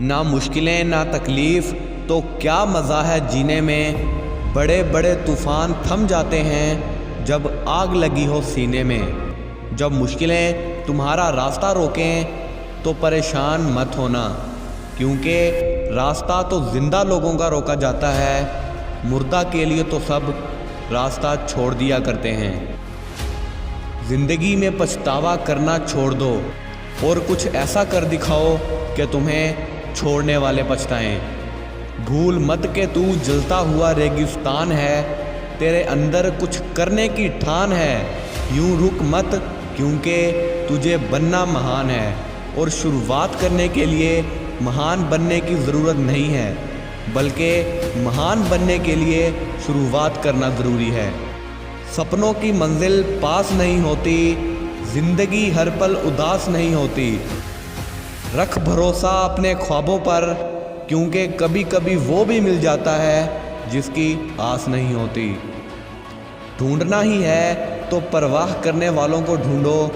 نہ مشکلیں نہ تکلیف تو کیا مزہ ہے جینے میں، بڑے بڑے طوفان تھم جاتے ہیں جب آگ لگی ہو سینے میں۔ جب مشکلیں تمہارا راستہ روکیں تو پریشان مت ہونا، کیونکہ راستہ تو زندہ لوگوں کا روکا جاتا ہے، مردہ کے لیے تو سب راستہ چھوڑ دیا کرتے ہیں۔ زندگی میں پچھتاوا کرنا چھوڑ دو اور کچھ ایسا کر دکھاؤ کہ تمہیں چھوڑنے والے پچھتائیں۔ بھول مت کہ تو جلتا ہوا ریگستان ہے، تیرے اندر کچھ کرنے کی ٹھان ہے۔ یوں رک مت کیونکہ تجھے بننا مہان ہے، اور شروعات کرنے کے لیے مہان بننے کی ضرورت نہیں ہے، بلکہ مہان بننے کے لیے شروعات کرنا ضروری ہے۔ سپنوں کی منزل پاس نہیں ہوتی، زندگی ہر پل اداس نہیں ہوتی۔ رکھ بھروسہ اپنے خوابوں پر، کیونکہ کبھی کبھی وہ بھی مل جاتا ہے جس کی آس نہیں ہوتی۔ ڈھونڈنا ہی ہے تو پرواہ کرنے والوں کو ڈھونڈو،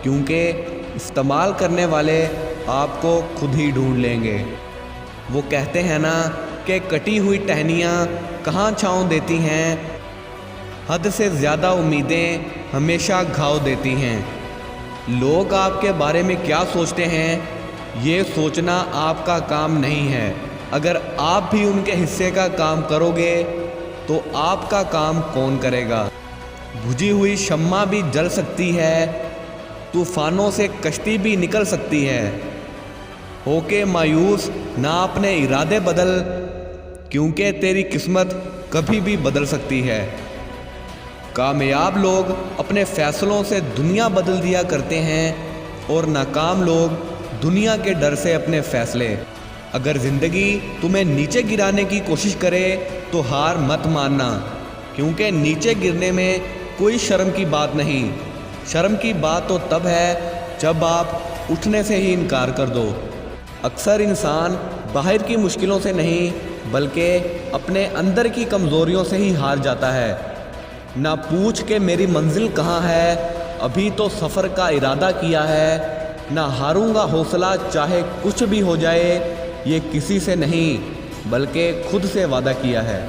کیونکہ استعمال کرنے والے آپ کو خود ہی ڈھونڈ لیں گے۔ وہ کہتے ہیں نا کہ کٹی ہوئی ٹہنیاں کہاں چھاؤں دیتی ہیں، حد سے زیادہ امیدیں ہمیشہ گھاؤ دیتی ہیں۔ لوگ آپ کے بارے میں کیا سوچتے ہیں، یہ سوچنا آپ کا کام نہیں ہے۔ اگر آپ بھی ان کے حصے کا کام کرو گے تو آپ کا کام کون کرے گا؟ بجھی ہوئی شمع بھی جل سکتی ہے، طوفانوں سے کشتی بھی نکل سکتی ہے۔ ہو کے مایوس نہ اپنے ارادے بدل، کیونکہ تیری قسمت کبھی بھی بدل سکتی ہے۔ کامیاب لوگ اپنے فیصلوں سے دنیا بدل دیا کرتے ہیں، اور ناکام لوگ دنیا کے ڈر سے اپنے فیصلے۔ اگر زندگی تمہیں نیچے گرانے کی کوشش کرے تو ہار مت ماننا، کیونکہ نیچے گرنے میں کوئی شرم کی بات نہیں۔ شرم کی بات تو تب ہے جب آپ اٹھنے سے ہی انکار کر دو۔ اکثر انسان باہر کی مشکلوں سے نہیں بلکہ اپنے اندر کی کمزوریوں سے ہی ہار جاتا ہے۔ نہ پوچھ کہ میری منزل کہاں ہے، ابھی تو سفر کا ارادہ کیا ہے۔ نہ ہاروں گا حوصلہ چاہے کچھ بھی ہو جائے، یہ کسی سے نہیں بلکہ خود سے وعدہ کیا ہے۔